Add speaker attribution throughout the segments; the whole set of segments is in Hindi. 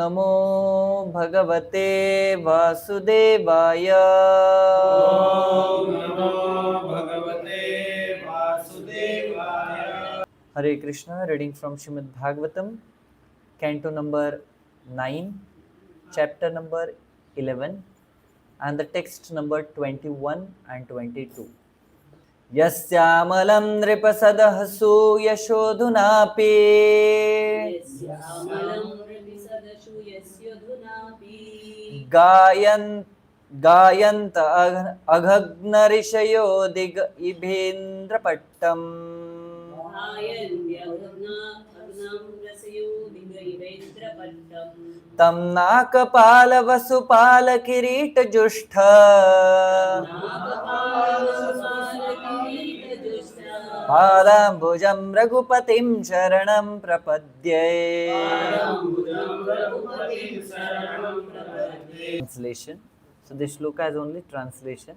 Speaker 1: नमो भगवते वासुदेवाय।
Speaker 2: ओम नमो भगवते वासुदेवाय।
Speaker 1: Hare Krishna. Reading from Srimad Bhagavatam, Canto number 9, chapter number 11, and the text number 21 and 22. यस्यामलं नृपसदहसु यशोधुनापि गायन्त अघग्नऋषयो दिग इभेन्द्रपट्टम् तं नाकपालवसुपालकिरीटजुष्ट पादाम्बुजं रघुपतिं शरणं प्रपद्ये। Translation. So this shloka is only translation.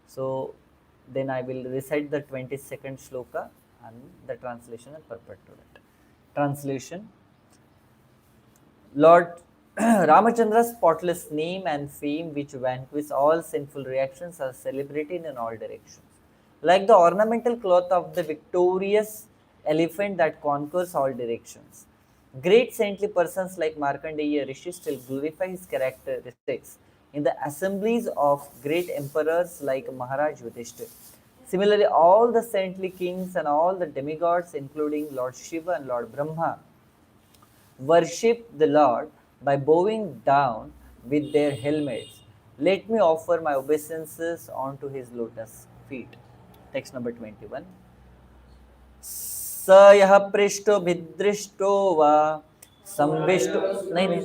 Speaker 1: So then I will recite the 22nd shloka and the translation and purport to that. Translation. Lord Ramachandra's spotless name and fame, which vanquish all sinful reactions, are celebrated in all directions. Like the ornamental cloth of the victorious elephant that conquers all directions, great saintly persons like Markandeya Rishi still glorify his characteristics in the assemblies of great emperors like Maharaj Yudhishthir. Similarly, all the saintly kings and all the demigods, including Lord Shiva and Lord Brahma, worship the Lord by bowing down with their helmets. Let me offer my obeisances onto his lotus feet. Text number 21. स यः पृष्ठो भिदृष्टो वा संविष्टो नहीं नहीं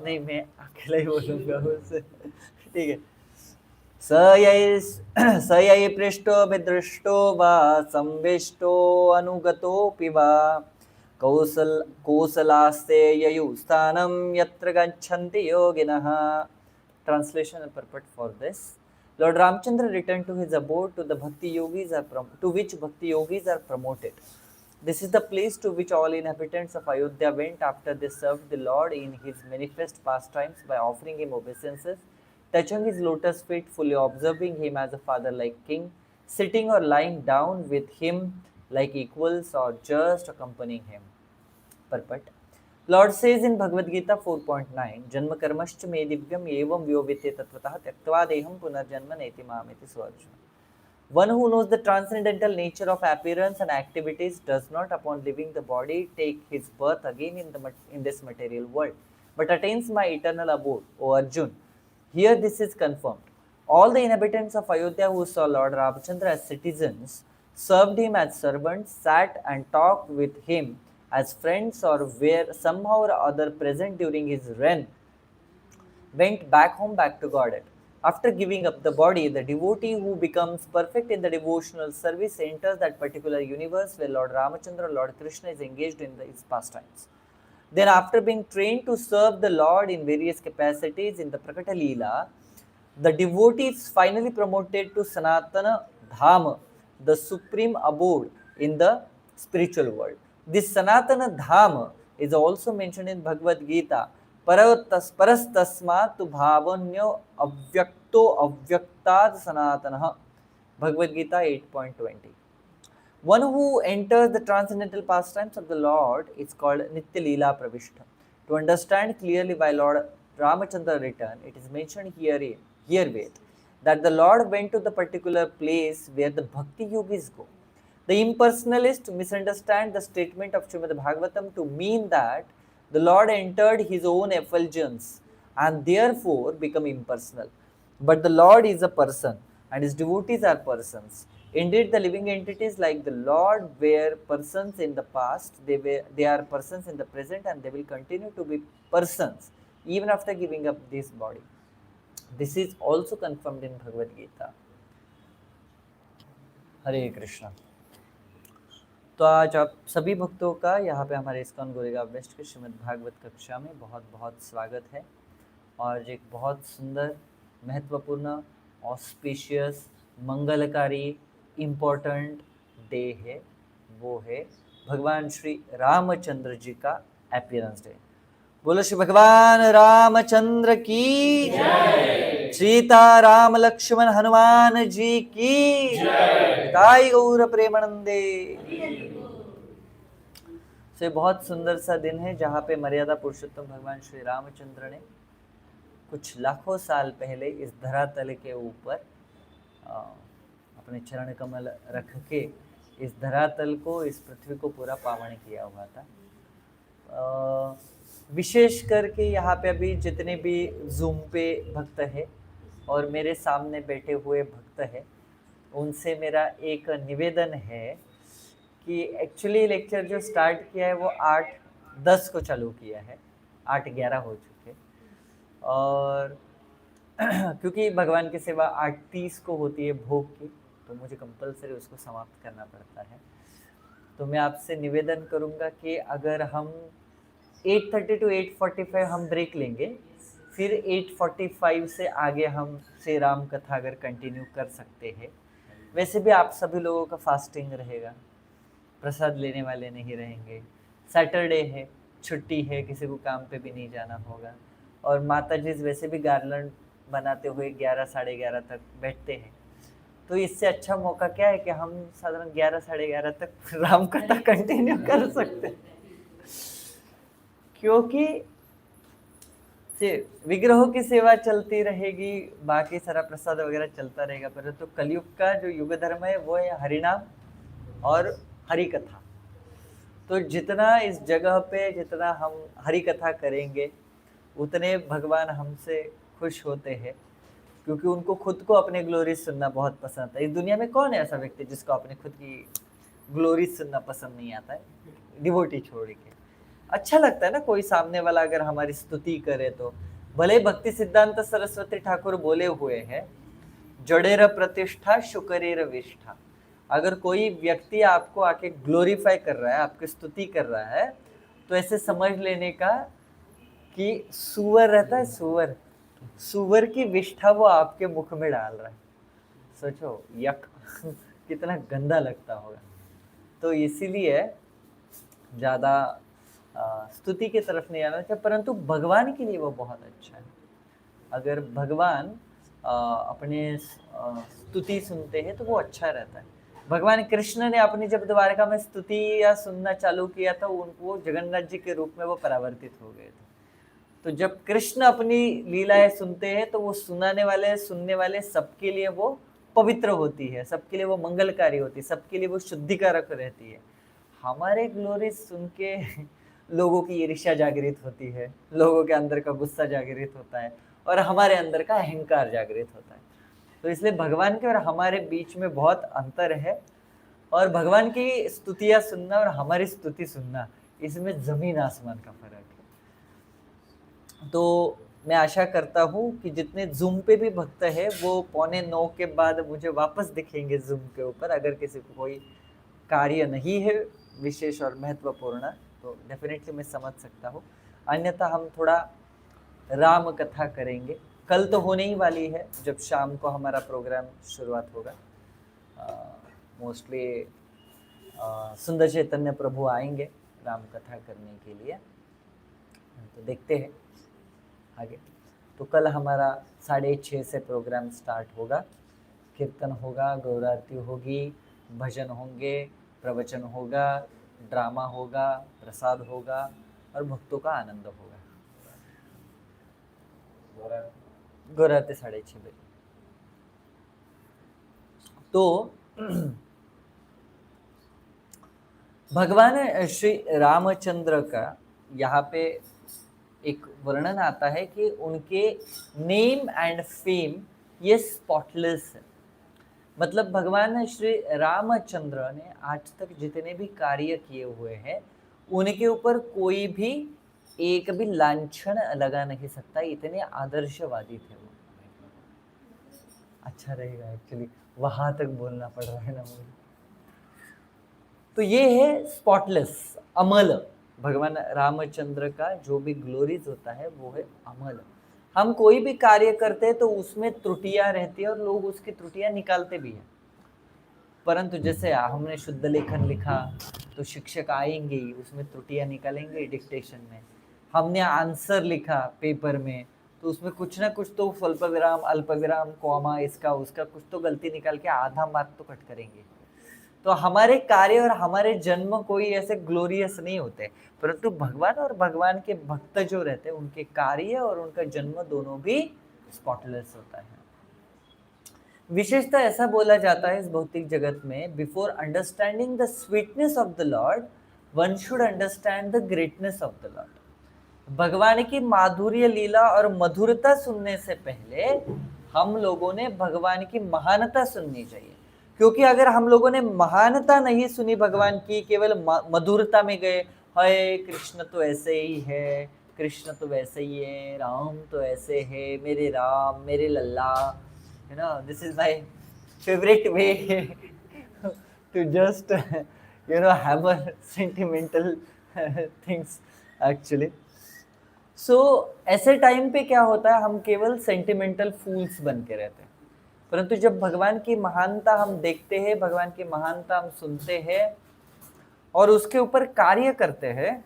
Speaker 1: नहीं मैं अकेला ही बोलूंगा उससे ठीक है स यै पृष्ठो भिदृष्टो वा संविष्टो अनुगतोऽपि वा कौसलास्ते ययुस्थानं यत्र गच्छन्ति योगिनः. Translation and purport for this. Lord Ramchandra returned to his abode to the Bhakti Yogis to which Bhakti Yogis are promoted. This is the place to which all inhabitants of Ayodhya went after they served the Lord in his manifest pastimes by offering him obeisances, touching his lotus feet, fully observing him as a father-like king, sitting or lying down with him like equals, or just accompanying him. Purport. Lord says in Bhagavad Gita 4.9, Janma karmascha me divyam evam vyovite tatvatah tyaktva deham punarjanma neti mamiti swarjuna. One who knows the transcendental nature of appearance and activities does not, upon leaving the body, take his birth again in this material world, but attains my eternal abode, O Arjun. Here this is confirmed. All the inhabitants of Ayodhya who saw Lord Ramachandra as citizens, served him as servants, sat and talked with him as friends, or were somehow or other present during his reign, went back home, back to Godhead. After giving up the body, the devotee who becomes perfect in the devotional service enters that particular universe where Lord Ramachandra, Lord Krishna is engaged in his pastimes. Then, after being trained to serve the Lord in various capacities in the Prakata Leela, the devotee is finally promoted to Sanatana Dhama, the supreme abode in the spiritual world. This Sanatana Dhama is also mentioned in Bhagavad Gita. Parastasmat bhavanyo avyakto avyaktad sanatana. Bhagavad Gita 8.20. One who enters the transcendental pastimes of the Lord is called Nitya Leela Pravishta. To understand clearly why Lord Ramachandra returned, it is mentioned herewith that the Lord went to the particular place where the Bhakti Yogis go. The impersonalists misunderstand the statement of Srimad Bhagavatam to mean that the Lord entered his own effulgence and therefore become impersonal. But the Lord is a person and his devotees are persons. Indeed, the living entities like the Lord were persons in the past, they are persons in the present, and they will continue to be persons even after giving up this body. This is also confirmed in Bhagavad Gita. Hare Krishna. तो आज आप सभी भक्तों का यहाँ पे हमारे इस्कॉन गोरेगा वेस्ट के श्रीमद् भागवत कक्षा में बहुत बहुत स्वागत है। और एक बहुत सुंदर, महत्वपूर्ण, ऑस्पिशियस, मंगलकारी, इम्पोर्टेंट डे है, वो है भगवान श्री रामचंद्र जी का अपीयरेंस डे। बोलो श्री भगवान रामचंद्र की जय। सीता राम लक्ष्मण हनुमान जी की जय। ताई गौर प्रेमानंदे। से बहुत सुंदर सा दिन है जहाँ पे मर्यादा पुरुषोत्तम भगवान श्री रामचंद्र ने कुछ लाखों साल पहले इस धरातल के ऊपर अपने चरण कमल रख के इस धरातल को, इस पृथ्वी को पूरा पावन किया हुआ था। विशेष करके यहाँ पे अभी जितने भी जूम पे भक्त है और मेरे सामने बैठे हुए भक्त है, उनसे मेरा एक निवेदन है कि एक्चुअली लेक्चर जो स्टार्ट किया है वो 8:10 को चालू किया है, 8:11 हो चुके, और क्योंकि भगवान की सेवा 8:30 को होती है भोग की, तो मुझे कंपलसरी उसको समाप्त करना पड़ता है। तो मैं आपसे निवेदन करूंगा कि अगर हम 8:30 to 8:45 हम ब्रेक लेंगे, फिर 8:45 से आगे हम श्री राम कथा अगर कंटिन्यू कर सकते हैं। वैसे भी आप सभी लोगों का फास्टिंग रहेगा, प्रसाद लेने वाले नहीं रहेंगे, सैटरडे है, छुट्टी है, किसी को काम पे भी नहीं जाना होगा, और माता जी वैसे भी गार्लैंड बनाते हुए 11 साढ़े 11 तक बैठते हैं। तो इससे अच्छा मौका क्या है कि हम साधारण 11 साढ़े 11 तक राम कथा कंटिन्यू कर सकते हैं, क्योंकि विग्रहों की सेवा चलती रहेगी, बाकी सारा प्रसाद वगैरह चलता रहेगा, परंतु कलयुग का जो युग धर्म है वो है हरिनाम और हरि कथा। तो जितना इस जगह पे जितना हम हरि कथा करेंगे उतने भगवान हमसे खुश होते हैं, क्योंकि उनको खुद को अपने ग्लोरी सुनना बहुत पसंद है। इस दुनिया में कौन है ऐसा व्यक्ति जिसको अपने खुद की ग्लोरी सुनना पसंद नहीं आता है, डिवोटी छोड़ के। अच्छा लगता है ना कोई सामने वाला अगर हमारी स्तुति करे तो। भले भक्ति सिद्धांत सरस्वती ठाकुर बोले हुए हैं, जड़ेर प्रतिष्ठा शुकरेर विष्ठा। अगर कोई व्यक्ति आपको आके ग्लोरीफाई कर रहा है, आपकी स्तुति कर रहा है, तो ऐसे समझ लेने का कि सुअर रहता है, सुअर की विष्ठा वो आपके मुख में डाल रहा है। सोचो यक कितना गंदा लगता होगा। तो इसीलिए ज़्यादा स्तुति की तरफ नहीं आना चाहिए, परंतु भगवान के लिए वो बहुत अच्छा है। अगर भगवान अपने स्तुति सुनते हैं तो वो अच्छा रहता है। भगवान कृष्ण ने अपनी जब द्वारका में स्तुति या सुनना चालू किया था, उनको जगन्नाथ जी के रूप में वो परावर्तित हो गए थे। तो जब कृष्ण अपनी लीलाएं सुनते हैं तो वो सुनाने वाले, सुनने वाले सबके लिए वो पवित्र होती है, सबके लिए वो मंगलकारी होती है, सबके लिए वो शुद्धिकारक रहती है। हमारे ग्लोरी सुन के लोगों की ईर्ष्या जागृत होती है, लोगों के अंदर का गुस्सा जागृत होता है, और हमारे अंदर का अहंकार जागृत होता है। तो इसलिए भगवान के और हमारे बीच में बहुत अंतर है, और भगवान की स्तुतियाँ सुनना और हमारी स्तुति सुनना, इसमें जमीन आसमान का फर्क है। तो मैं आशा करता हूँ कि जितने जूम पे भी भक्त है वो 8:45 के बाद मुझे वापस दिखेंगे जूम के ऊपर। अगर किसी को कोई कार्य नहीं है विशेष और महत्वपूर्ण तो डेफिनेटली मैं समझ सकता हूँ, अन्यथा हम थोड़ा राम कथा करेंगे। कल तो होने ही वाली है, जब शाम को हमारा प्रोग्राम शुरुआत होगा। मोस्टली सुंदर चैतन्य प्रभु आएंगे राम कथा करने के लिए, तो देखते हैं आगे। तो कल हमारा 6:30 से प्रोग्राम स्टार्ट होगा, कीर्तन होगा, गौरारती होगी, भजन होंगे, प्रवचन होगा, ड्रामा होगा, प्रसाद होगा और भक्तों का आनंद होगा। गौरारती 6:30 बजे। तो भगवान श्री रामचंद्र का यहाँ पे एक वर्णन आता है कि उनके नेम एंड फेम ये स्पॉटलेस है। मतलब भगवान श्री रामचंद्र ने आज तक जितने भी कार्य किए हुए हैं उनके ऊपर कोई भी एक भी लांछन लगा नहीं सकता, इतने आदर्शवादी थे वो। अच्छा रहेगा एक्चुअली, वहां तक बोलना पड़ रहा है ना मुझे। तो ये है स्पॉटलेस, अमल। भगवान रामचंद्र का जो भी ग्लोरीज होता है वो है अमल। हम कोई भी कार्य करते हैं तो उसमें त्रुटियां रहती है और लोग उसकी त्रुटियां निकालते भी हैं, परंतु जैसे हमने शुद्ध लेखन लिखा तो शिक्षक आएंगे ही, उसमें त्रुटियां निकालेंगे डिक्टेशन में। हमने आंसर लिखा पेपर में, तो उसमें कुछ ना कुछ तो स्वल्प विराम, अल्प विराम, कॉमा, इसका उसका कुछ तो गलती निकाल के आधा मार्क तो कट करेंगे। तो हमारे कार्य और हमारे जन्म कोई ऐसे ग्लोरियस नहीं होते, परंतु भगवान और भगवान के भक्त जो रहते हैं उनके कार्य और उनका जन्म दोनों भी स्पॉटलेस होता है। विशेषतः ऐसा बोला जाता है इस भौतिक जगत में, before understanding the sweetness of the Lord one should understand the greatness of the Lord. भगवान की माधुर्य लीला और मधुरता सुनने से पहले हम लोगों ने भगवान की महानता सुननी चाहिए, क्योंकि अगर हम लोगों ने महानता नहीं सुनी भगवान की, केवल मधुरता में गए, हाय कृष्ण तो ऐसे ही है, कृष्ण तो वैसे ही है, राम तो ऐसे है, मेरे राम मेरे लल्ला, you know, this is my favorite way to just hammer sentimental things actually. So ऐसे टाइम पे क्या होता है, हम केवल सेंटिमेंटल फूल्स बन के रहते हैं, परंतु जब भगवान की महानता हम देखते हैं, भगवान की महानता हम सुनते हैं और उसके ऊपर कार्य करते हैं,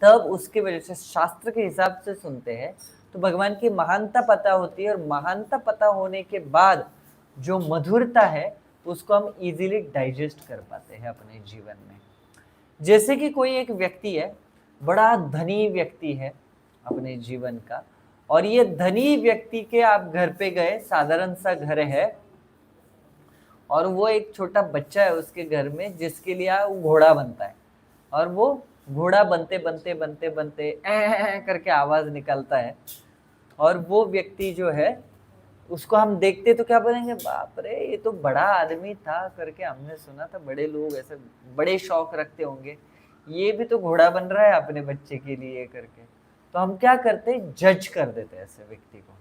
Speaker 1: तब उसके वजह से शास्त्र के हिसाब से सुनते हैं, तो भगवान की महानता पता होती है, और महानता पता होने के बाद जो मधुरता है उसको हम इजीली डाइजेस्ट कर पाते हैं अपने जीवन में। जैसे कि कोई एक व्यक्ति है, बड़ा धनी व्यक्ति है अपने जीवन का, और ये धनी व्यक्ति के आप घर पे गए, साधारण सा घर है, और वो एक छोटा बच्चा है उसके घर में जिसके लिए वो घोड़ा बनता है, और वो घोड़ा बनते बनते बनते बनते करके आवाज निकालता है, और वो व्यक्ति जो है उसको हम देखते तो क्या बोलेंगे, बाप रे ये तो बड़ा आदमी था करके हमने सुना था, बड़े लोग ऐसे बड़े शौक रखते होंगे, ये भी तो घोड़ा बन रहा है अपने बच्चे के लिए करके। तो हम क्या करते, जज कर देते ऐसे व्यक्ति को।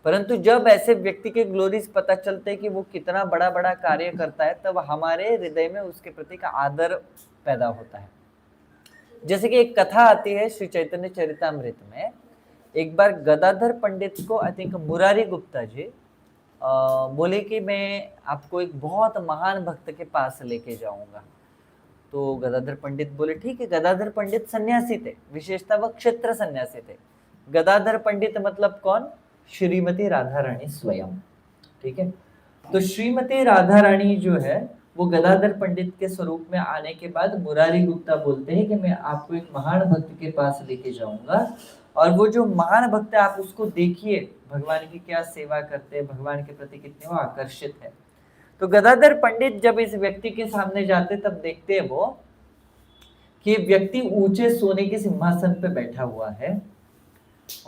Speaker 1: परंतु जब ऐसे व्यक्ति के ग्लोरीज पता चलते कि वो कितना बड़ा बड़ा कार्य करता है, तब हमारे हृदय में उसके प्रति का आदर पैदा होता है। जैसे कि एक कथा आती है श्री चैतन्य चरितामृत में, एक बार गदाधर पंडित को, आई थिंक मुरारी गुप्ता जी बोले कि मैं आपको एक बहुत महान भक्त के पास लेके जाऊंगा। तो गदाधर पंडित बोले ठीक है। गदाधर पंडित सन्यासी थे, विशेषतः वह क्षेत्र सन्यासी थे। गदाधर पंडित मतलब कौन, श्रीमती राधा रानी स्वयं, ठीक है। तो श्रीमती राधा रानी जो है वो गदाधर पंडित के स्वरूप में आने के बाद मुरारी गुप्ता बोलते हैं कि मैं आपको एक महान भक्त के पास लेके जाऊंगा, और वो जो महान भक्त है आप उसको देखिए, भगवान की क्या सेवा करते हैं, भगवान के प्रति कितने वो आकर्षित है। तो गदाधर पंडित जब इस व्यक्ति के सामने जाते तब देखते हैं वो कि व्यक्ति ऊंचे सोने के सिंहासन पे बैठा हुआ है,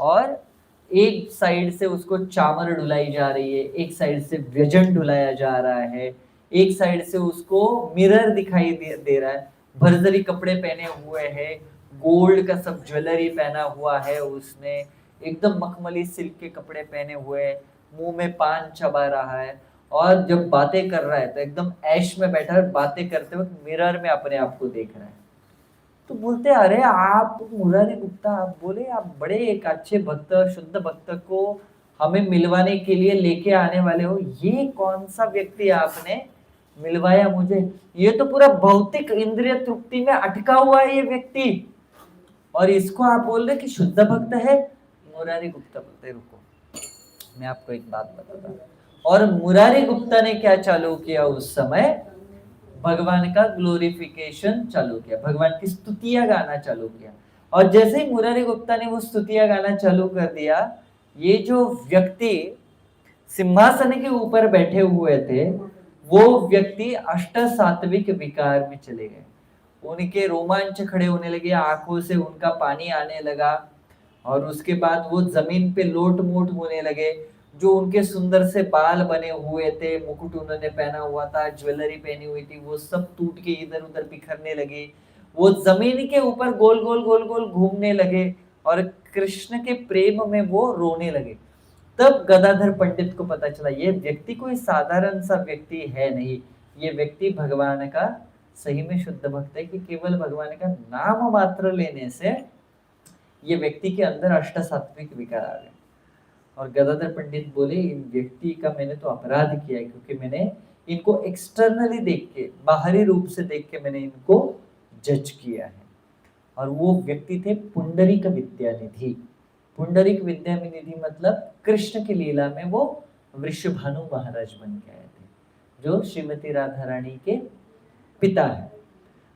Speaker 1: और एक साइड से उसको चामर डुलाई जा रही है, एक साइड से व्यजन डुलाया जा रहा है, एक साइड से उसको मिरर दिखाई दे रहा है, भरजरी कपड़े पहने हुए हैं, गोल्ड का सब ज्वेलरी पहना हुआ है उसने, एकदम मखमली सिल्क के कपड़े पहने हुए, मुंह में पान चबा रहा है, और जब बातें कर रहा है तो एकदम ऐश में बैठा है, बातें करते वक्त मिरर में अपने आप को देख रहा है। तो बोलते अरे आप मुरारी गुप्ता, आप बोले आप बड़े एक अच्छे भक्त, शुद्ध भक्त को हमें मिलवाने के लिए लेके आने वाले हो, ये कौन सा व्यक्ति आपने मिलवाया मुझे, ये तो पूरा भौतिक इंद्रिय तृप्ति में अटका हुआ है ये व्यक्ति, और इसको आप बोल रहे कि शुद्ध भक्त है। मुरारी गुप्ता बोलते रुको मैं आपको एक बात बताता हूँ। और मुरारी गुप्ता ने क्या चालू किया उस समय, भगवान का ग्लोरिफिकेशन चालू किया, भगवान की स्तुतियां गाना चालू किया। और जैसे ही मुरारी गुप्ता ने वो स्तुतियां गाना चालू कर दिया, ये जो व्यक्ति सिंहासन के ऊपर बैठे हुए थे वो व्यक्ति अष्ट सात्विक विकार में चले गए, उनके रोमांच खड़े होने लगे, आंखों से उनका पानी आने लगा, और उसके बाद वो जमीन पे लोट मोट होने लगे। जो उनके सुंदर से बाल बने हुए थे, मुकुट उन्होंने पहना हुआ था, ज्वेलरी पहनी हुई थी, वो सब टूट के इधर उधर बिखरने लगे, वो जमीन के ऊपर गोल गोल गोल गोल घूमने लगे, और कृष्ण के प्रेम में वो रोने लगे। तब गदाधर पंडित को पता चला ये व्यक्ति कोई साधारण सा व्यक्ति है नहीं, ये व्यक्ति भगवान का सही में शुद्ध भक्त है, कि केवल भगवान का नाम मात्र लेने से ये व्यक्ति के अंदर अष्ट सात्विक विकार आ गए। और गदाधर पंडित बोले इन व्यक्ति का मैंने तो अपराध किया है, क्योंकि मैंने इनको एक्सटर्नली देख के, बाहरी रूप से देख के मैंने इनको जज किया है। और वो व्यक्ति थे पुंडरीक विद्यानिधि। पुंडरीक विद्यानिधि मतलब कृष्ण की लीला में वो वृषभानु महाराज बन के आए थे, जो श्रीमती राधा रानी के पिता है।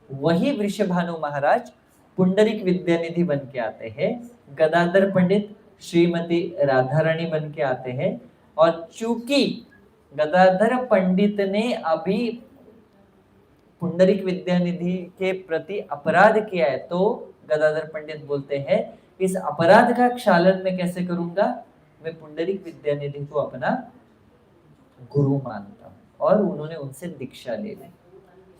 Speaker 1: वही वृषभानु महाराज पुंडरीक विद्यानिधि बन के आते हैं, गदाधर पंडित श्रीमती राधा रानी बन के आते हैं। और चूंकि गदाधर पंडित ने अभी पुंडरीक विद्यानिधि के प्रति अपराध किया है, तो गदाधर पंडित बोलते हैं इस अपराध का क्षालन मैं कैसे करूंगा, मैं पुंडरीक विद्यानिधि को अपना गुरु मानता हूँ, और उन्होंने उनसे दीक्षा ले ली।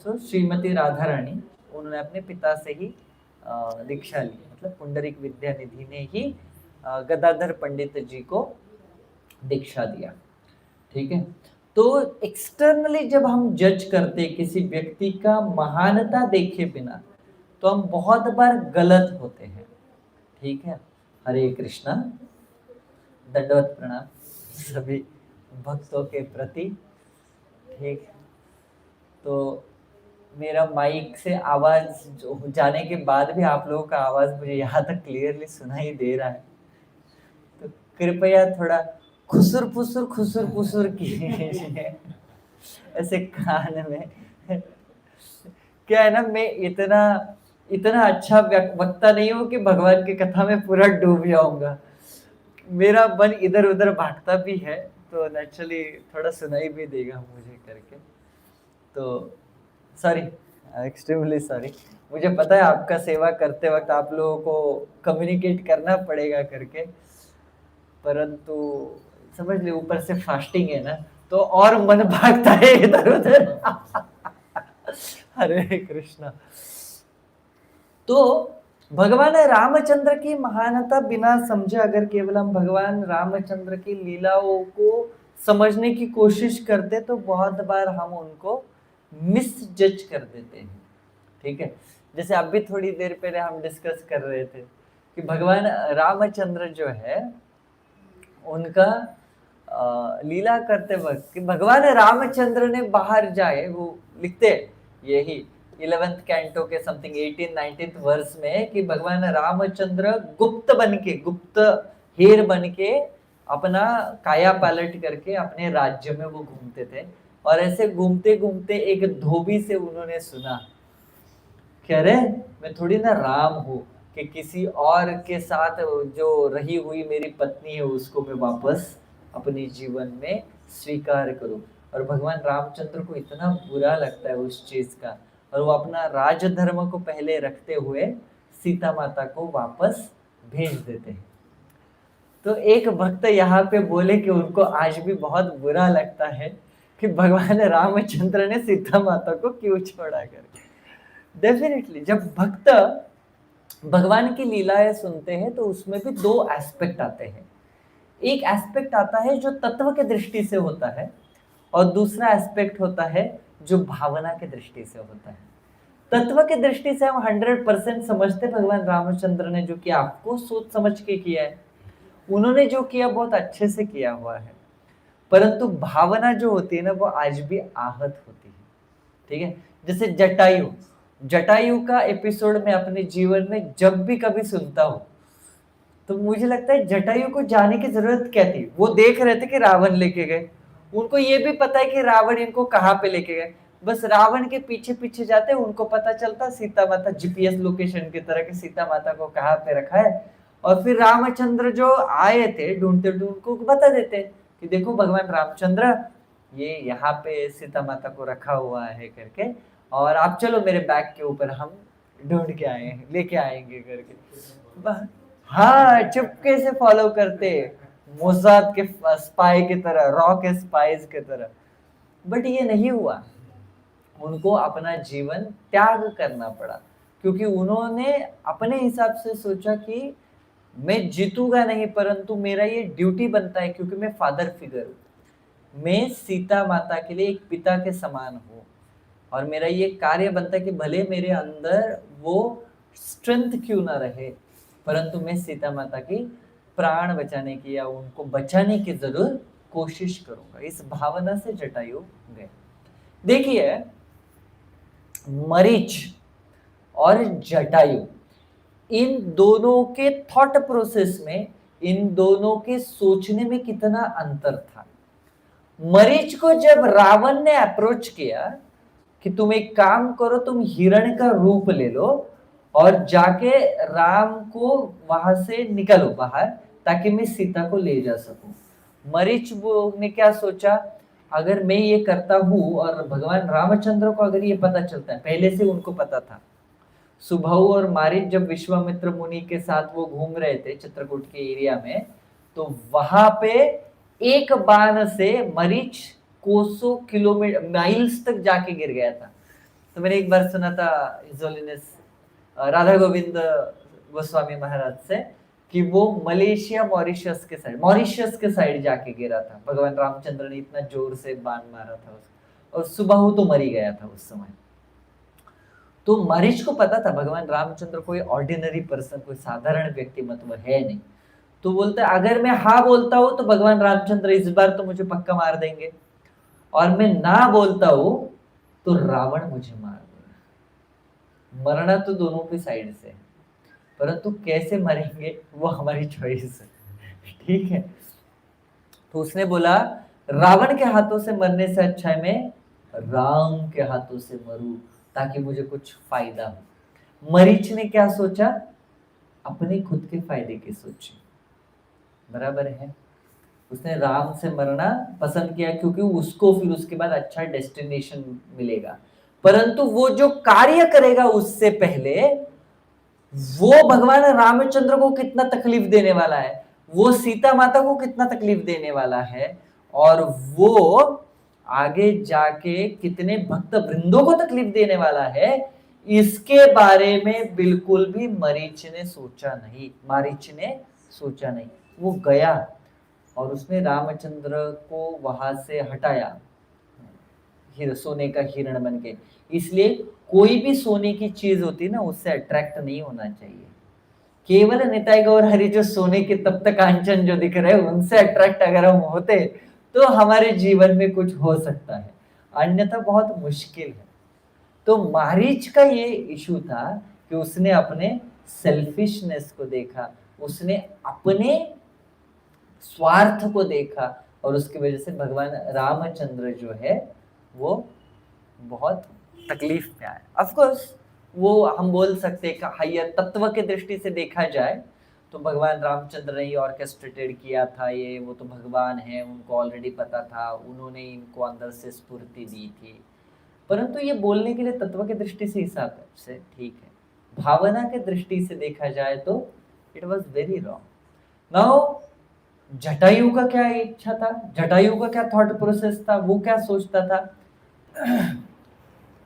Speaker 1: सो श्रीमती राधा रानी उन्होंने अपने पिता से ही दीक्षा ली, मतलब पुंडरीक विद्यानिधि ने ही गदाधर पंडित जी को दीक्षा दिया। ठीक है, तो एक्सटर्नली जब हम जज करते किसी व्यक्ति का महानता देखे बिना, तो हम बहुत बार गलत होते हैं। ठीक है, हरे कृष्णा, दंडवत प्रणाम सभी भक्तों के प्रति। ठीक, तो मेरा माइक से आवाज जाने के बाद भी आप लोगों का आवाज मुझे यहाँ तक क्लियरली सुनाई दे रहा है, तो कृपया थोड़ा खुसुर फुसुर कीजिए ऐसे कान में। क्या है ना, मैं इतना अच्छा वक्ता नहीं हूँ कि भगवान की कथा में पूरा डूब जाऊंगा। मेरा मन इधर उधर भागता भी है, तो नेचुरली थोड़ा सुनाई भी देगा मुझे करके। तो सॉरी, एक्सट्रीमली सॉरी। मुझे पता है आपका सेवा करते वक्त आप लोगों को कम्युनिकेट करना पड़ेगा करके, परंतु समझ ले ऊपर से फास्टिंग है ना, तो और मन भागता है इधर उधर। हरे कृष्णा। तो भगवान रामचंद्र की महानता बिना समझे अगर केवल हम भगवान रामचंद्र की लीलाओं को समझने की कोशिश करते, तो बहुत बार हम उनको मिसजज कर देते हैं। ठीक है, जैसे अभी थोड़ी देर पहले हम डिस्कस कर रहे थे कि भगवान रामचंद्र जो है उनका लीला करते वक्त कि भगवान रामचंद्र ने बाहर जाए, वो लिखते यही 11th कैंटो के समथिंग 18-19 वर्ष में कि भगवान रामचंद्र गुप्त हेर बन के अपना काया पलट करके अपने राज्य में वो घूमते थे। और ऐसे घूमते घूमते एक धोबी से उन्होंने सुना, कह रहे मैं थोड़ी ना राम हूँ कि किसी और के साथ जो रही हुई मेरी पत्नी है उसको मैं वापस अपने जीवन में स्वीकार करूं। और भगवान रामचंद्र को इतना बुरा लगता है उस चीज का, और वो अपना राजधर्म को पहले रखते हुए सीता माता को वापस भेज देते हैं। तो एक भक्त यहाँ पे बोले कि उनको आज भी बहुत बुरा लगता है कि भगवान रामचंद्र ने सीता माता को क्यों छोड़ा करके। डेफिनेटली जब भक्त भगवान की लीलाएं सुनते हैं तो उसमें भी दो एस्पेक्ट आते हैं। एक एस्पेक्ट आता है जो तत्व के दृष्टि से होता है, और दूसरा एस्पेक्ट होता है जो भावना के दृष्टि से होता है। तत्व के दृष्टि से हम 100% समझते भगवान रामचंद्र ने जो किया आपको सोच समझ के किया है, उन्होंने जो किया बहुत अच्छे से किया हुआ है। परंतु भावना जो होती है ना, वो आज भी आहत होती है। ठीक है, जैसे जटायु का एपिसोड में अपने जीवन में जब भी कभी सुनता हूं, तो मुझे लगता है जटायु को जाने की जरूरत क्या थी। वो देख रहे थे कि रावण लेके गए, उनको ये भी पता है कि रावण इनको कहाँ पे लेके गए, बस रावण के पीछे पीछे जाते, उनको पता चलता सीता माता जीपीएस लोकेशन की तरह कि सीता माता को कहाँ पे रखा है, और फिर रामचंद्र जो आए थे ढूंढते उनको बता देते कि देखो भगवान रामचंद्र ये यहाँ पे सीता माता को रखा हुआ है करके, और आप चलो मेरे बैग के ऊपर हम ढूंढ के आए हैं, लेके आएंगे करके। हाँ, चुपके से फॉलो करते मोसाद के स्पाई की तरह, रॉ के स्पाइस की तरह। बट ये नहीं हुआ, उनको अपना जीवन त्याग करना पड़ा, क्योंकि उन्होंने अपने हिसाब से सोचा कि मैं जीतूंगा नहीं, परंतु मेरा ये ड्यूटी बनता है क्योंकि मैं फादर फिगर हूँ, मैं सीता माता के लिए एक पिता के समान हूँ, और मेरा ये कार्य बनता है कि भले मेरे अंदर वो स्ट्रेंथ क्यों ना रहे, परंतु मैं सीता माता की प्राण बचाने की या उनको बचाने की जरूर कोशिश करूंगा। इस भावना से जटायु गए। देखिए, मरीच और जटायु इन दोनों के थॉट प्रोसेस में, इन दोनों के सोचने में कितना अंतर था। मरीच को जब रावण ने अप्रोच किया कि तुम एक काम करो, तुम हिरण का रूप ले लो और जाके राम को वहां से निकलो बाहर ताकि मैं सीता को ले जा सकूं। मरीच वो ने क्या सोचा, अगर मैं ये करता हूं और भगवान रामचंद्र को अगर ये पता चलता है, पहले से उनको पता था, सुबाहु और मारीच जब विश्वामित्र मुनि के साथ वो घूम रहे थे चित्रकूट के एरिया में, तो वहां पे एक बाण से मरीच कोसों किलोमीटर माइल्स तक जाके गिर गया था। तो मैंने एक बार सुना था हिज होलीनेस राधा गोविंद गोस्वामी महाराज से कि वो मलेशिया मॉरिशस के साइड जाके गिरा था। भगवान रामचंद्र ने इतना जोर से बाण मारा था उसको, और सुबाहु तो मरी गया था उस समय। तो मरीच को पता था भगवान रामचंद्र कोई ऑर्डिनरी पर्सन, कोई साधारण व्यक्तिमत्व है नहीं। तो बोलता है अगर मैं हाँ बोलता हूं तो भगवान रामचंद्र इस बार तो मुझे पक्का मार देंगे, और मैं ना बोलता हूं तो रावण मुझे मार देगा। मरना तो दोनों की साइड से है, परंतु कैसे मरेंगे वो हमारी चॉइस है, ठीक है। तो उसने बोला रावण के हाथों से मरने से अच्छा है मैं राम के हाथों से मरूं ताकि मुझे कुछ फायदा हो। मरीच ने क्या सोचा, अपने खुद के फायदे की सोची, बराबर है। उसने राम से मरना पसंद किया क्योंकि उसको फिर उसके बाद अच्छा डेस्टिनेशन मिलेगा, परंतु वो जो कार्य करेगा उससे पहले वो भगवान रामचंद्र को कितना तकलीफ देने वाला है, वो सीता माता को कितना तकलीफ देने वाला है, और वो आगे जाके कितने भक्त वृंदों को तकलीफ देने वाला है, इसके बारे में बिल्कुल भी मारीच ने सोचा नहीं। वो गया और उसने रामचंद्र को वहां से हटाया सोने का हिरण बन के। इसलिए कोई भी सोने की चीज होती है ना, उससे अट्रैक्ट नहीं होना चाहिए। केवल निताई गौर हरि जो सोने के तब तक कांचन जो दिख रहे हैं उनसे अट्रैक्ट अगर हम होते तो हमारे जीवन में कुछ हो सकता है, अन्यथा बहुत मुश्किल है। तो मारीच का ये इशू था कि उसने अपने सेल्फिशनेस को देखा, उसने अपने स्वार्थ को देखा, और उसकी वजह से भगवान रामचंद्र जो है वो बहुत तकलीफ में आए। ऑफ कोर्स वो हम बोल सकते हैं कि हायर तत्व के दृष्टि से देखा जाए तो भगवान रामचंद्र ने ही ऑर्केस्ट्रेटेड किया था ये, वो तो भगवान है, उनको ऑलरेडी पता था, उन्होंने इनको अंदर से स्फूर्ति दी थी। परंतु ये बोलने के लिए तत्व के दृष्टि से हिसाब से ठीक है, भावना के दृष्टि से देखा जाए तो it was very wrong. Now Jatayu का क्या इच्छा था, जटायु का क्या थॉट प्रोसेस था, वो क्या सोचता था।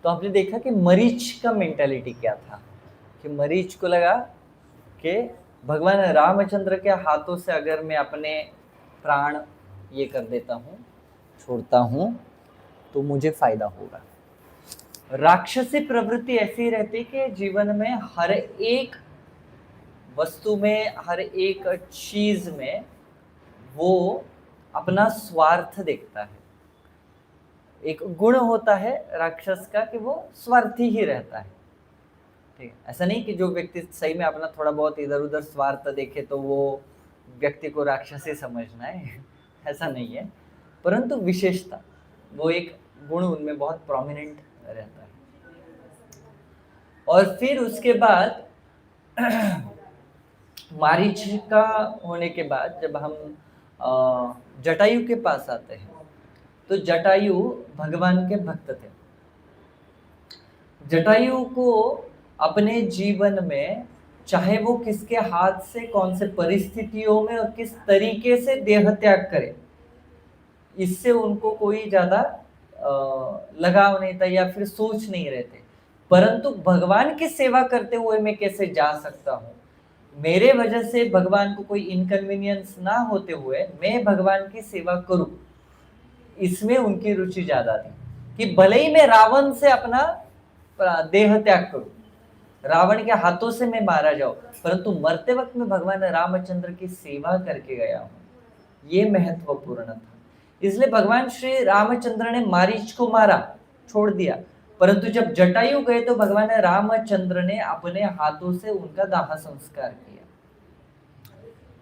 Speaker 1: तो आपने देखा कि मरीच का मेंटालिटी क्या था, कि मरीच को लगा कि भगवान रामचंद्र के हाथों से अगर मैं अपने प्राण ये कर देता हूँ, छोड़ता हूँ, तो मुझे फायदा होगा। राक्षसी प्रवृत्ति ऐसी रहती कि जीवन में हर एक वस्तु में, हर एक चीज में वो अपना स्वार्थ देखता है। एक गुण होता है राक्षस का कि वो स्वार्थी ही रहता है, ठीक है। ऐसा नहीं कि जो व्यक्ति सही में अपना थोड़ा बहुत इधर उधर स्वार्थ देखे तो वो व्यक्ति को राक्षसी समझना है, ऐसा नहीं है, परंतु विशेषता वो एक गुण उनमें बहुत प्रोमिनेंट रहता है। और फिर उसके बाद मारीच का होने के बाद जब हम जटायु के पास आते हैं, तो जटायु भगवान के भक्त थे। जटायु को अपने जीवन में चाहे वो किसके हाथ से, कौन से परिस्थितियों में और किस तरीके से देह त्याग करे, इससे उनको कोई ज्यादा लगाव नहीं था या फिर सोच नहीं रहे थे, परंतु भगवान की सेवा करते हुए मैं कैसे जा सकता हूँ, मेरे वजह से भगवान को कोई इनकन्वीनियंस ना होते हुए मैं भगवान की सेवा करूं, इसमें उनकी रुचि ज्यादा थी। कि भले ही मैं रावण से अपना देह त्याग करूं, रावण के हाथों से मैं मारा जाऊं, परंतु मरते वक्त में भगवान रामचंद्र की सेवा करके गया हूं, ये महत्वपूर्ण था। इसलिए भगवान श्री रामचंद्र ने मारीच को मारा, छोड़ दिया, परंतु जब जटायु गए तो भगवान रामचंद्र ने अपने हाथों से उनका दाह संस्कार किया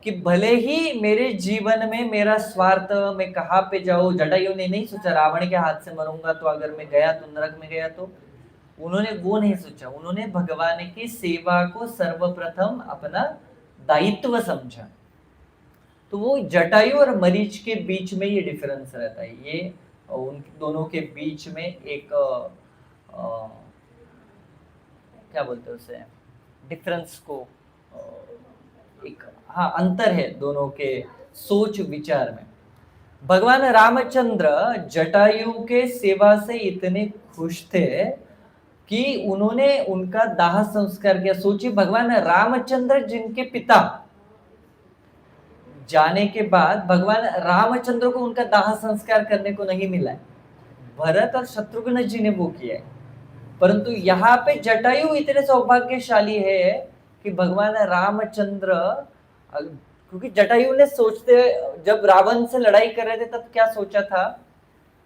Speaker 1: कि भले ही मेरे जीवन में मेरा स्वार्थ, मैं कहाँ पे जाऊं, जटायु ने नहीं सोचा रावण के हाथ से मरूंगा तो अगर मैं गया तो नरक में गया, तो उन्होंने वो नहीं सोचा। उन्होंने भगवान की सेवा को सर्वप्रथम अपना दायित्व समझा। तो वो जटायु और मरीच के बीच में ये डिफरेंस रहता है, ये उन दोनों के बीच में एक क्या बोलते हैं उसे, डिफरेंस को, एक हाँ अंतर है दोनों के सोच विचार में। भगवान रामचंद्र जटायु के सेवा से इतने खुश थे कि उन्होंने उनका दाह संस्कार किया। सोचिए, भगवान रामचंद्र जिनके पिता जाने के बाद भगवान रामचंद्र को उनका दाह संस्कार करने को नहीं मिला है, भरत और शत्रुघ्न जी ने वो किया है। परंतु यहाँ पे जटायु इतने सौभाग्यशाली है कि भगवान रामचंद्र, क्योंकि जटायु ने सोचते, जब रावण से लड़ाई कर रहे थे तब क्या सोचा था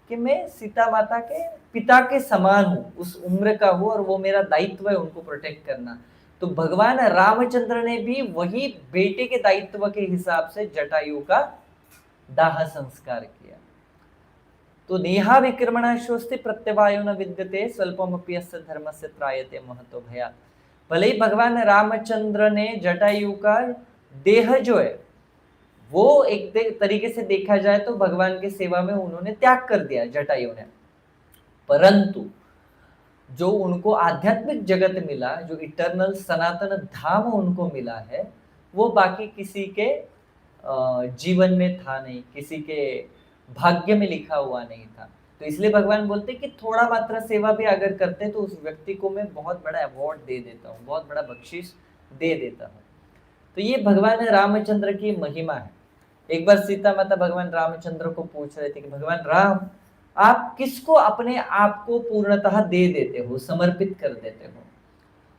Speaker 1: कि मैं सीता माता के पिता के समान हूँ, उस उम्र का हूँ और वो मेरा दायित्व है उनको प्रोटेक्ट करना। तो भगवान रामचंद्र ने भी वही बेटे के दायित्व के हिसाब से जटायु का दाह संस्कार किया। तो नेहा विक्रमणाश्वस्ति प्रत्यवायो न विद्यते स्वल्पमपि अस्य धर्मस्य त्रायते महतो भयात्। भले ही भगवान रामचंद्र ने जटायु का देह जो है वो एक तरीके से देखा जाए तो भगवान की सेवा में उन्होंने त्याग कर दिया जटायु ने, परंतु जो उनको आध्यात्मिक जगत मिला, जो इटर्नल सनातन धाम उनको मिला है, वो बाकी किसी के जीवन में था नहीं, किसी के भाग्य में लिखा हुआ नहीं था। तो इसलिए भगवान बोलते कि थोड़ा मात्रा सेवा भी अगर करते तो उस व्यक्ति को मैं बहुत बड़ा अवार्ड दे देता हूँ, बहुत बड़ा बख्शीश दे देता हूँ। तो ये भगवान रामचंद्र की महिमा है। एक बार सीता माता भगवान रामचंद्र को पूछ रहे थे कि भगवान राम, आप किसको अपने आप को पूर्णतः दे देते हो, समर्पित कर देते हो?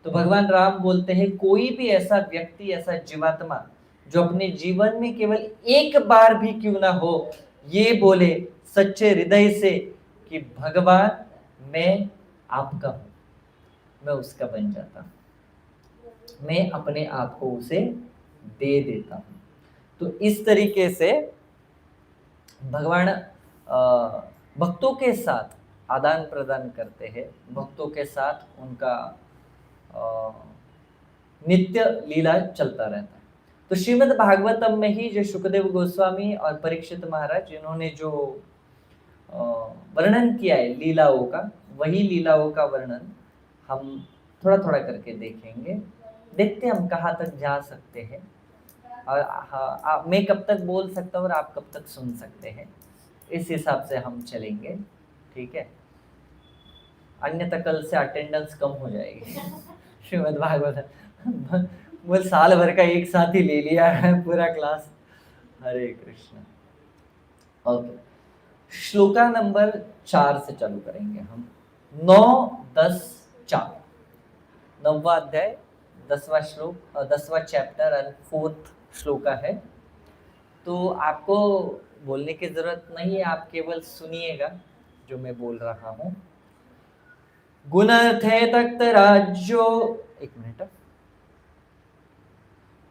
Speaker 1: तो भगवान राम बोलते हैं, कोई भी ऐसा व्यक्ति, ऐसा जीवात्मा जो अपने जीवन में केवल एक बार भी क्यों ना हो ये बोले सच्चे हृदय से कि भगवान मैं आपका हूं, मैं उसका बन जाता हूं, मैं अपने आप को उसे दे देता हूं। तो इस तरीके से भगवान भक्तों के साथ आदान प्रदान करते हैं, भक्तों के साथ उनका नित्य लीला चलता रहता है। तो श्रीमद् भागवतम में ही जो शुकदेव गोस्वामी और परीक्षित महाराज इन्होंने जो वर्णन किया है लीलाओं का, वही लीलाओं का वर्णन हम थोड़ा थोड़ा करके देखेंगे, देखते हम कहाँ तक जा सकते हैं। और हाँ, मैं कब तक बोल सकता हूँ और आप कब तक सुन सकते हैं, इस हिसाब से हम चलेंगे, ठीक है? अन्यथा कल से अटेंडेंस कम हो जाएगी। श्रीमद् भागवत वो साल भर का एक साथ ही ले लिया है पूरा क्लास। हरे कृष्ण। ओके, श्लोका नंबर 4 से चालू करेंगे हम। 9, 10, 4, 9वां अध्याय, 10वां श्लोक, 10वां चैप्टर और 4th श्लोका है। तो आपको बोलने की जरूरत नहीं है, आप केवल सुनिएगा जो मैं बोल रहा हूँ। गुणर्थे तक्त राज्यो, एक मिनट,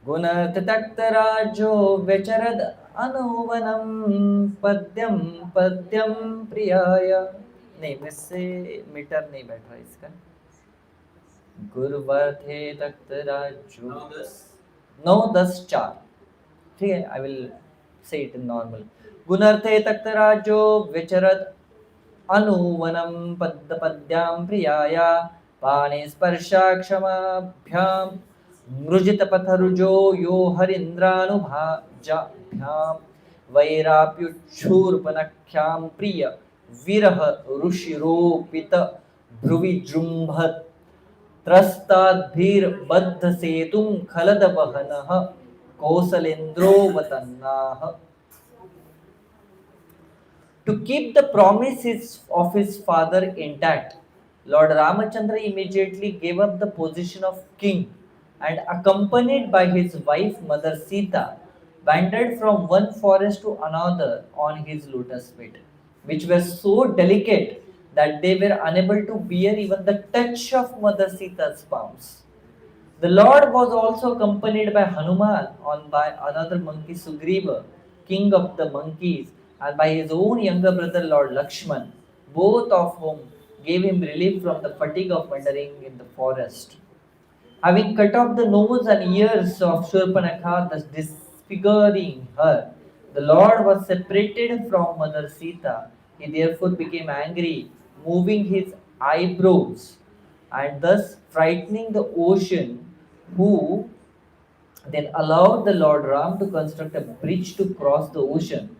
Speaker 1: गुणर्थ तक्त राज्यो व्यचरद अनुवनम पद्यम पद्यम प्रियाय। नहीं, मुझसे मीटर नहीं बैठ रहा इसका। गुरुवर्थे तक्त राज्यो 9, 10, 4, ठीक है, I will say it in normal. गुणर्थे तक्त राज्यो व्यचरद अनुवनम पद्य पद्याम प्रियाय पाणे स्पर्शाक्षमाभ्याम मृजित पथरुजो यो हरिन्द्रानुभाजाभ्याम वैराप्युच्छूर्पनख्याम प्रिय विरह ऋषिरोपित भ्रुविजृम्भत् त्रस्ताद्भिर्बद्ध सेतुं खलद वहनः कौसलेन्द्रोवतन्नाः। To keep the promises of his father intact, Lord Ramachandra immediately gave up the position of king and, accompanied by his wife Mother Sita, wandered from one forest to another on his lotus feet, which were so delicate that they were unable to bear even the touch of Mother Sita's palms. The Lord was also accompanied by Hanuman on by another monkey Sugriva, king of the monkeys, and by his own younger brother Lord Lakshman, both of whom gave him relief from the fatigue of wandering in the forest. Having cut off the nose and ears of Shurpanakha, thus disfiguring her, the Lord was separated from Mother Sita. He therefore became angry, moving his eyebrows and thus frightening the ocean, who then allowed the Lord Ram to construct a bridge to cross the ocean.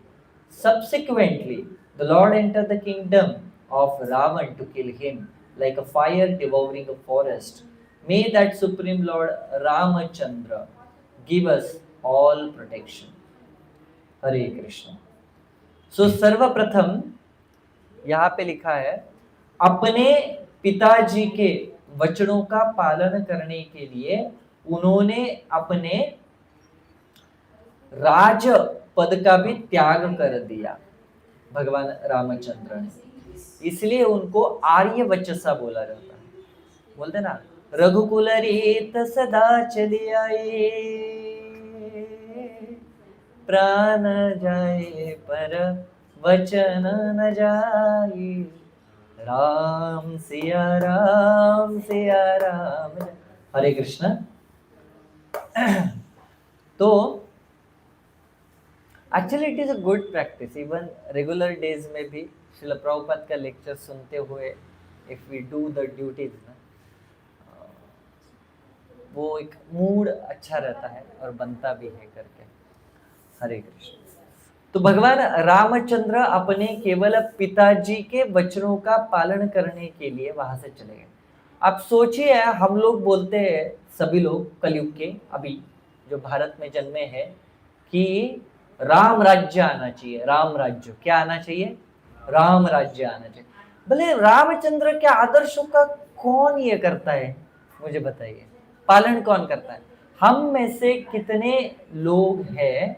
Speaker 1: Subsequently, the Lord entered the kingdom of Ravan to kill him, like a fire devouring a forest. May that Supreme Lord Ramachandra give us all protection. Hare Krishna. So सर्वप्रथम यहाँ पे लिखा है, अपने पिताजी के वचनों का पालन करने के लिए उन्होंने अपने राज पद का भी त्याग कर दिया भगवान रामचंद्र ने, इसलिए उनको आर्य वचसा बोला जाता है। बोलते ना, रघुकुल रीत सदा चली आए, प्राण जाए पर वचन न जाए, राम सिया राम सिया राम। हरे कृष्ण। तो actually it is a good practice, even regular days में भी श्रील प्रभुपाद का लेक्चर सुनते हुए if we do the duties ना, वो एक मूड अच्छा रहता है और बनता भी है करके। हरे कृष्ण। तो भगवान रामचंद्र अपने केवल पिताजी के वचनों का पालन करने के लिए वहां से चले गए। अब सोचिए, हम लोग बोलते हैं, सभी लोग कलयुग के अभी जो भारत में जन्मे हैं, कि राम राज्य आना चाहिए। राम राज्य क्या आना चाहिए? राम राज्य आना चाहिए। भले रामचंद्र के आदर्शों का कौन ये करता है, मुझे बताइए, पालन कौन करता है? हम में से कितने लोग हैं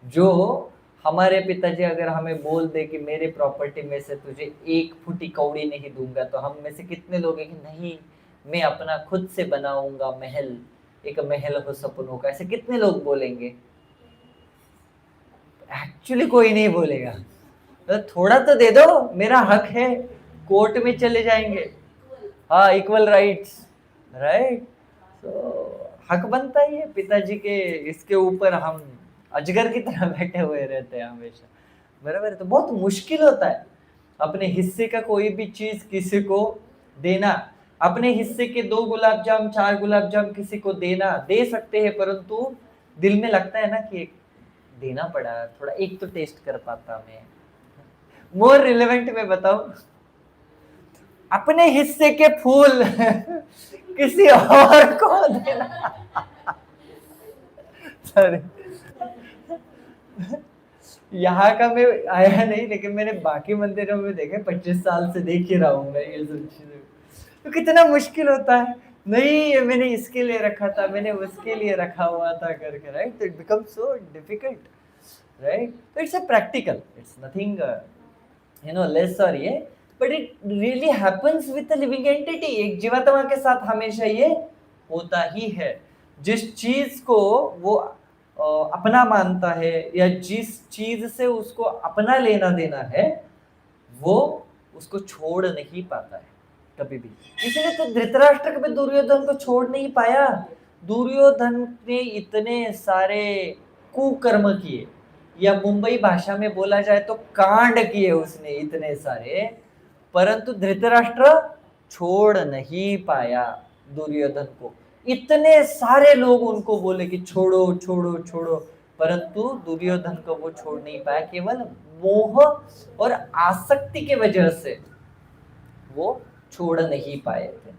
Speaker 1: जो हमारे पिताजी अगर हमें बोल दे कि मेरे प्रॉपर्टी में से तुझे 1 फुटी कौड़ी नहीं दूंगा, तो हम में से कितने लोग हैं कि नहीं, मैं अपना खुद से बनाऊंगा महल, एक महल हो सपनों का। ऐसे कितने लोग बोलेंगे? एक्चुअली कोई नहीं बोलेगा। तो थोड़ा तो दे दो, मेरा हक है, कोर्ट में चले जाएंगे। हाँ, इक्वल राइट्स, राइट। तो हक बनता ही है पिताजी के, इसके ऊपर हम अजगर की तरह बैठे हुए रहते हैं हमेशा, बराबर है। तो बहुत मुश्किल होता है अपने हिस्से का कोई भी चीज किसी को देना। अपने हिस्से के 2 गुलाब जाम 4 गुलाब जाम किसी को देना, दे सकते हैं, परंतु दिल में लगता है ना कि देना पड़ा, थोड़ा एक तो टेस्ट कर पाता मैं। मोर रिलेवेंट में बताऊं, अपने हिस्से के फूल किसी और को देना। सॉरी, यहाँ का मैं आया नहीं, लेकिन मैंने बाकी मंदिरों में देखे, 25 साल से देख ही रहा हूँ मैं ये सब चीजें। तो कितना मुश्किल होता है, नहीं ये मैंने इसके लिए रखा था, मैंने उसके लिए रखा हुआ था करके, राइट। तो it becomes so difficult, right. तो it's a practical, it's nothing less और ये, but it really happens with a living entity. एक जीवात्मा के साथ हमेशा ये होता ही है। जिस चीज को वो अपना मानता है या जिस चीज से उसको अपना लेना देना है, वो उसको छोड़ नहीं पाता है कभी भी। इसलिए तो धृतराष्ट्र कभी दुर्योधन को छोड़ नहीं पाया। दुर्योधन ने इतने सारे कुकर्म किए, या मुंबई भाषा में बोला जाए तो कांड किए उसने इतने सारे, परंतु धृतराष्ट्र छोड़ नहीं पाया दुर्योधन को। इतने सारे लोग उनको बोले कि छोड़ो छोड़ो छोड़ो, परंतु दुर्योधन को वो छोड़ नहीं पाया। केवल मोह और आसक्ति के वजह से वो छोड़ नहीं पाए थे।